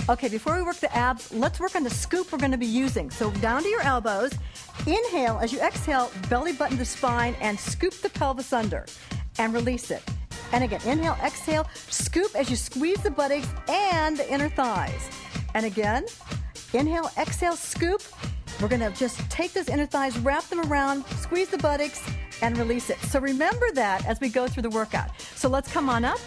Okay, before we work the abs, let's work on the scoop we're going to be using. So down to your elbows. Inhale. As you exhale, belly button the spine and scoop the pelvis under and release it. And again, inhale, exhale, scoop as you squeeze the buttocks and the inner thighs. And again, inhale, exhale, scoop. We're going to just take those inner thighs, wrap them around, squeeze the buttocks, and release it. So remember that as we go through the workout. So let's come on up,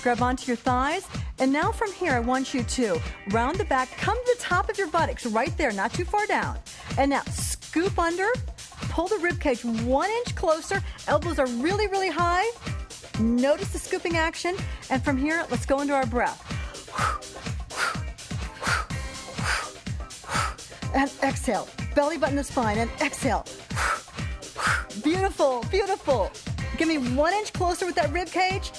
grab onto your thighs, and now from here, I want you to round the back, come to the top of your buttocks, right there, not too far down. And now scoop under, pull the rib cage 1 inch closer, elbows are really, really high. Notice the scooping action, and from here, let's go into our breath. And exhale, belly button the spine, and exhale. Beautiful, beautiful. Give me 1 inch closer with that rib cage.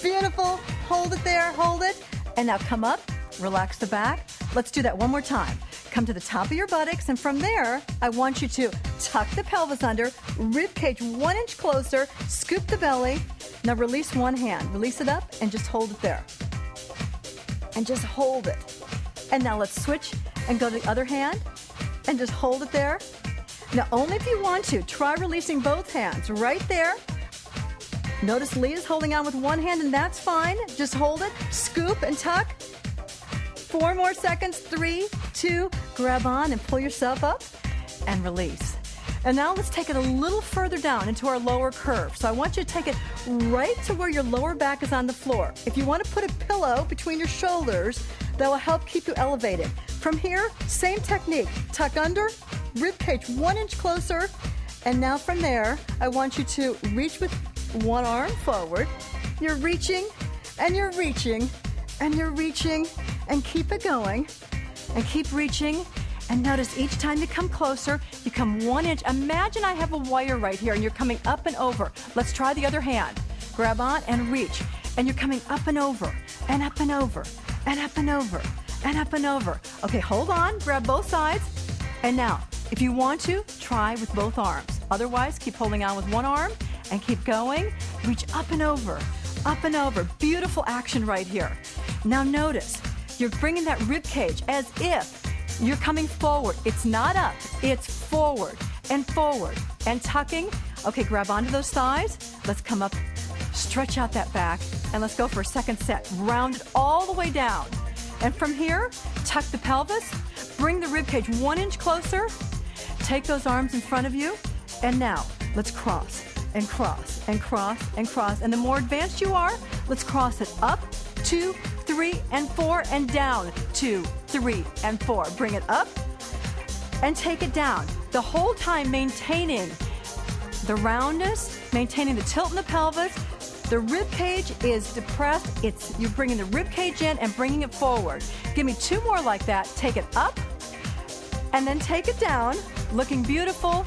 Beautiful, hold it there, hold it. And now come up, relax the back. Let's do that one more time. Come to the top of your buttocks, and from there, I want you to tuck the pelvis under, rib cage 1 inch closer, scoop the belly. Now release one hand, release it up, and just hold it there. And just hold it. And now let's switch and go to the other hand, and just hold it there. Now only if you want to, try releasing both hands right there. Notice Leah's holding on with one hand, and that's fine. Just hold it, scoop and tuck. 4 more seconds, 3, 2, grab on and pull yourself up and release. And now let's take it a little further down into our lower curve. So I want you to take it right to where your lower back is on the floor. If you want to put a pillow between your shoulders, that will help keep you elevated. From here, same technique. Tuck under, rib cage 1 inch closer. And now from there, I want you to reach with one arm forward. You're reaching, and you're reaching, and you're reaching, and keep it going, and keep reaching. And notice each time you come closer, you come 1 inch. Imagine I have a wire right here, and you're coming up and over. Let's try the other hand. Grab on and reach. And you're coming up and over, and up and over, and up and over, and up and over. Okay, hold on, grab both sides. And now, if you want to, try with both arms. Otherwise, keep holding on with one arm and keep going. Reach up and over, up and over. Beautiful action right here. Now notice, you're bringing that rib cage as if you're coming forward. It's not up, it's forward and tucking. Okay, grab onto those thighs. Let's come up, stretch out that back, and let's go for a second set. Round it all the way down. And from here, tuck the pelvis, bring the rib cage 1 inch closer, take those arms in front of you, and now let's cross and cross and cross and cross. And the more advanced you are, let's cross it up, 2, 3, and 4, and down, 2, 3, and 4. Bring it up and take it down. The whole time maintaining the roundness, maintaining the tilt in the pelvis. The rib cage is depressed. You're bringing the rib cage in and bringing it forward. Give me 2 more like that. Take it up and then take it down, looking beautiful.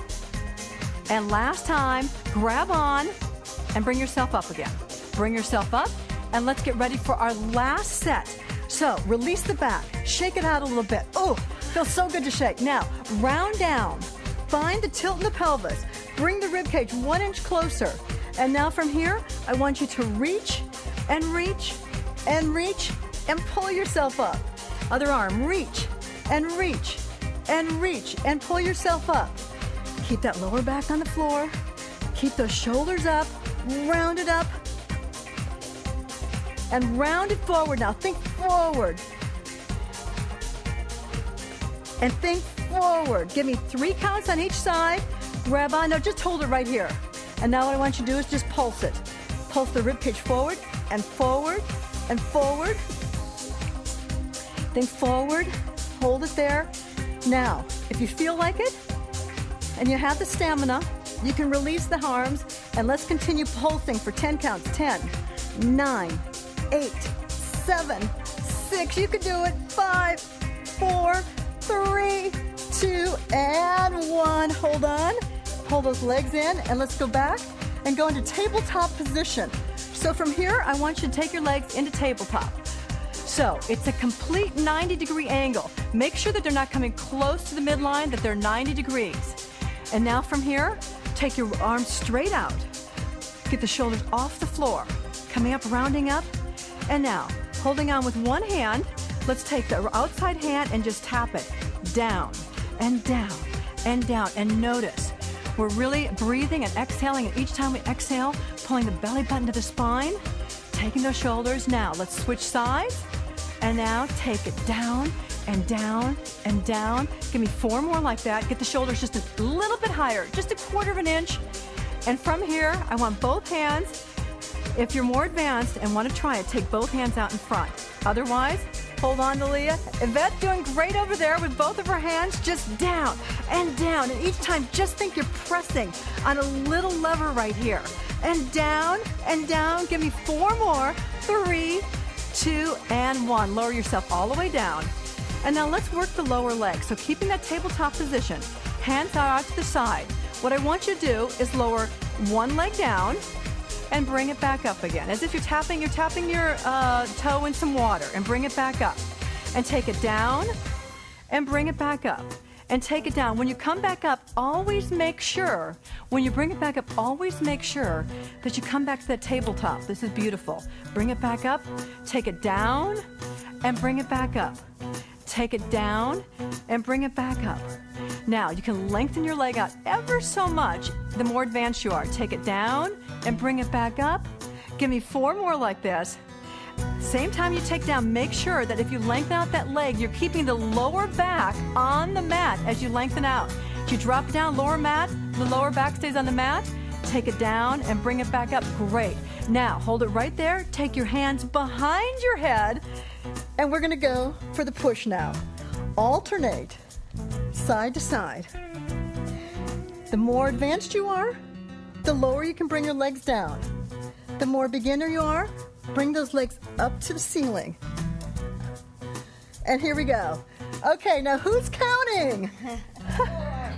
And last time, grab on and bring yourself up again. Bring yourself up, and let's get ready for our last set. So release the back, shake it out a little bit. Oh, feels so good to shake. Now, round down, find the tilt in the pelvis, bring the rib cage 1 inch closer. And now from here, I want you to reach and reach and reach and pull yourself up. Other arm, reach and reach and reach and pull yourself up. Keep that lower back on the floor. Keep those shoulders up, round it up, and round it forward. Now think forward. And think forward. Give me 3 counts on each side. Grab on. No, just hold it right here. And now what I want you to do is just pulse it. Pulse the rib cage forward and forward and forward. Think forward. Hold it there. Now, if you feel like it and you have the stamina, you can release the arms, and let's continue pulsing for 10 counts. 10, 9, 8, 7, 6. You can do it. 5, 4, 3, 2, and 1. Hold on. Pull those legs in, and let's go back and go into tabletop position. So from here, I want you to take your legs into tabletop. So it's a complete 90-degree angle. Make sure that they're not coming close to the midline, that they're 90 degrees. And now from here, take your arms straight out. Get the shoulders off the floor. Coming up, rounding up. And now, holding on with one hand, let's take the outside hand and just tap it down and down and down. And notice, we're really breathing and exhaling, and each time we exhale, pulling the belly button to the spine, taking those shoulders. Now, let's switch sides, and now take it down and down and down. Give me 4 more like that. Get the shoulders just a little bit higher, just a 1/4 inch. And from here, I want both hands. If you're more advanced and want to try it, take both hands out in front. Otherwise, hold on to Leah. Yvette doing great over there with both of her hands just down and down. And each time, just think you're pressing on a little lever right here. And down and down. Give me 4 more. 3, 2, and 1. Lower yourself all the way down. And now let's work the lower leg. So keeping that tabletop position, hands are out to the side. What I want you to do is lower one leg down and bring it back up again. As if you're tapping your toe in some water, and bring it back up. And take it down and bring it back up. And take it down. When you come back up, always make sure, when you bring it back up, always make sure that you come back to that tabletop. This is beautiful. Bring it back up, take it down, and bring it back up. Take it down and bring it back up. Now, you can lengthen your leg out ever so much the more advanced you are. Take it down and bring it back up. Give me 4 more like this. Same time you take down, make sure that if you lengthen out that leg, you're keeping the lower back on the mat as you lengthen out. If you drop down, lower mat, the lower back stays on the mat. Take it down and bring it back up. Great. Now, hold it right there. Take your hands behind your head. And we're going to go for the push now. Alternate side to side. The more advanced you are, the lower you can bring your legs down. The more beginner you are, bring those legs up to the ceiling. And here we go. Okay, now who's counting?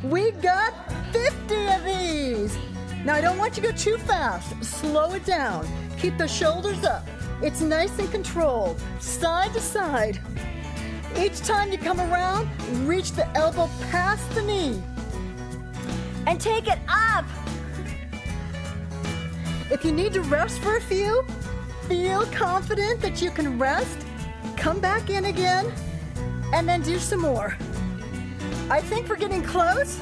We got 50 of these. Now I don't want you to go too fast. Slow it down. Keep the shoulders up. It's nice and controlled, side to side. Each time you come around, reach the elbow past the knee. And take it up. If you need to rest for a few, feel confident that you can rest, come back in again, and then do some more. I think we're getting close.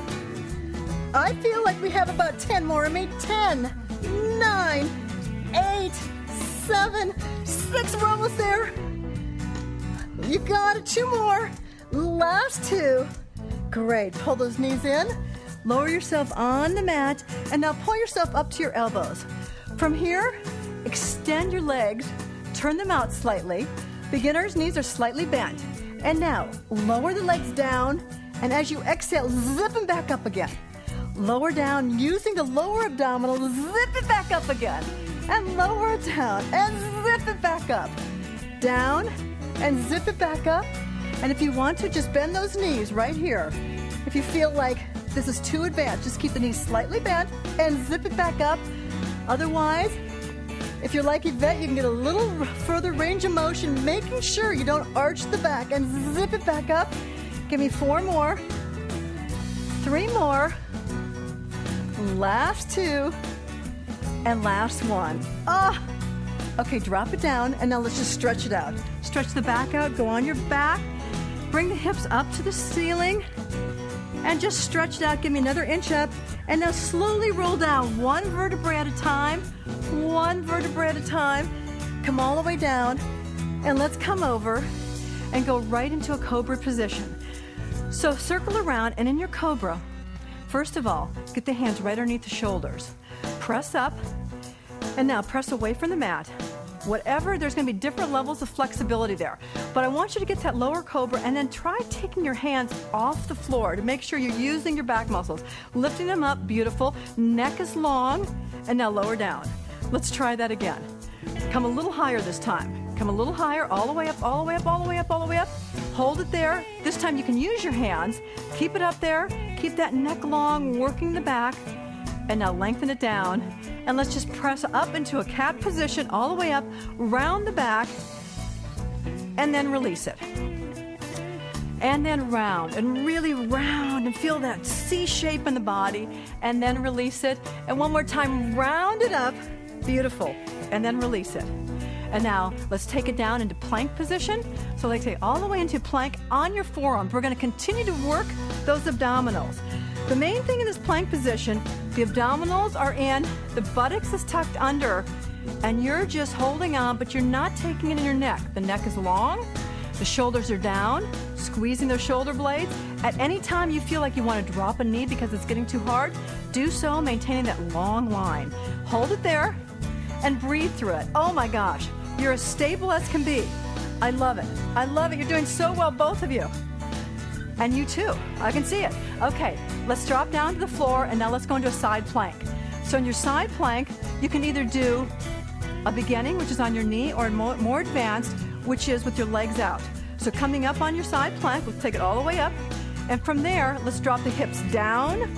I feel like we have about 10 more. I mean, 10, 9, 8, 7, 6, we're almost there. You got it, 2 more. Last 2. Great, pull those knees in, lower yourself on the mat, and now pull yourself up to your elbows. From here, extend your legs, turn them out slightly. Beginner's knees are slightly bent. And now, lower the legs down, and as you exhale, zip them back up again. Lower down, using the lower abdominal, zip it back up again. And lower it down, and zip it back up. Down, and zip it back up. And if you want to, just bend those knees right here. If you feel like this is too advanced, just keep the knees slightly bent and zip it back up. Otherwise, if you're like Yvette, you can get a little further range of motion, making sure you don't arch the back, and zip it back up. Give me 4 more. 3 more. Last 2. And last 1. Okay, drop it down, and now let's just stretch it out. Stretch the back out, go on your back. Bring the hips up to the ceiling, and just stretch it out. Give me another inch up, and now slowly roll down, 1 vertebrae at a time, 1 vertebrae at a time. Come all the way down, and let's come over and go right into a cobra position. So circle around, and in your cobra, first of all, get the hands right underneath the shoulders. Press up, and now press away from the mat. Whatever, there's going to be different levels of flexibility there. But I want you to get that lower cobra, and then try taking your hands off the floor to make sure you're using your back muscles. Lifting them up, beautiful. Neck is long, and now lower down. Let's try that again. Come a little higher this time. Come a little higher, all the way up, all the way up, all the way up, all the way up. Hold it there. This time you can use your hands. Keep it up there. Keep that neck long, working the back. And now lengthen it down. And let's just press up into a cat position all the way up, round the back, and then release it. And then round, and really round, and feel that C shape in the body, and then release it. And one more time, round it up. Beautiful. And then release it. And now let's take it down into plank position. So like say all the way into plank on your forearms. We're gonna continue to work those abdominals. The main thing in this plank position, the abdominals are in, the buttocks is tucked under, and you're just holding on, but you're not taking it in your neck. The neck is long, the shoulders are down, squeezing those shoulder blades. At any time you feel like you want to drop a knee because it's getting too hard, do so maintaining that long line. Hold it there and breathe through it. Oh my gosh, you're as stable as can be. I love it. I love it. You're doing so well, both of you. And you too. I can see it. Okay, let's drop down to the floor and now let's go into a side plank. So in your side plank, you can either do a beginning, which is on your knee, or more advanced, which is with your legs out. So coming up on your side plank, let's take it all the way up. And from there, let's drop the hips down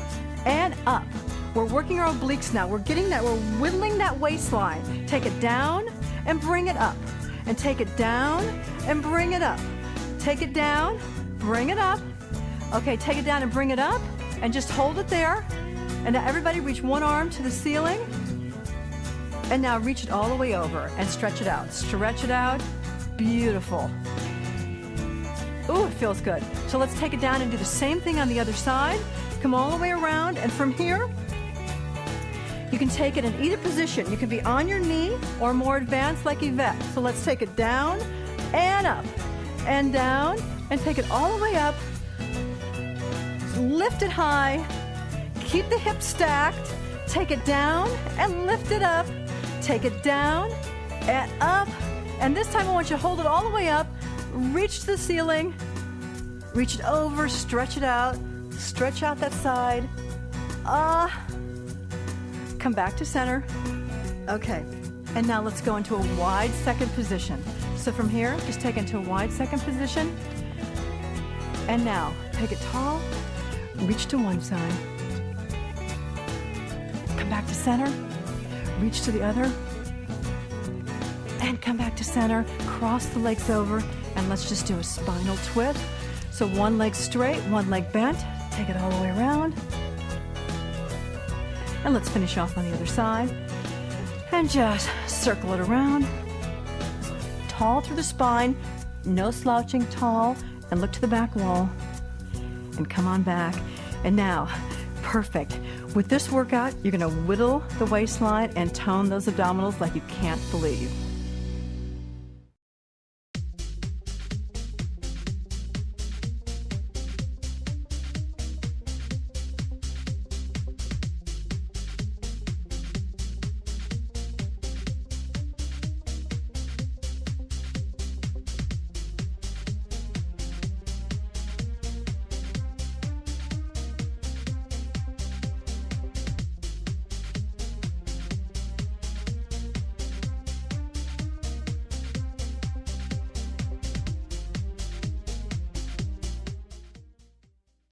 and up. We're working our obliques now. We're whittling that waistline. Take it down and bring it up. And take it down and bring it up. Take it down, bring it up. Okay, take it down and bring it up. And just hold it there. And now everybody reach one arm to the ceiling. And now reach it all the way over and stretch it out. Stretch it out. Beautiful. Ooh, it feels good. So let's take it down and do the same thing on the other side. Come all the way around, and from here, you can take it in either position. You can be on your knee or more advanced like Yvette. So let's take it down and up and down and take it all the way up. Lift it high. Keep the hips stacked. Take it down and lift it up. Take it down and up. And this time I want you to hold it all the way up. Reach to the ceiling. Reach it over. Stretch it out. Stretch out that side. Come back to center. Okay. And now let's go into a wide second position. So from here, just take it into a wide second position. And now, take it tall. Reach to one side. Come back to center. Reach to the other. And come back to center. Cross the legs over. And let's just do a spinal twist. So one leg straight, one leg bent. Take it all the way around. And let's finish off on the other side. And just circle it around. Tall through the spine. No slouching, tall. And look to the back wall. And come on back. And now, perfect. With this workout, you're going to whittle the waistline and tone those abdominals like you can't believe.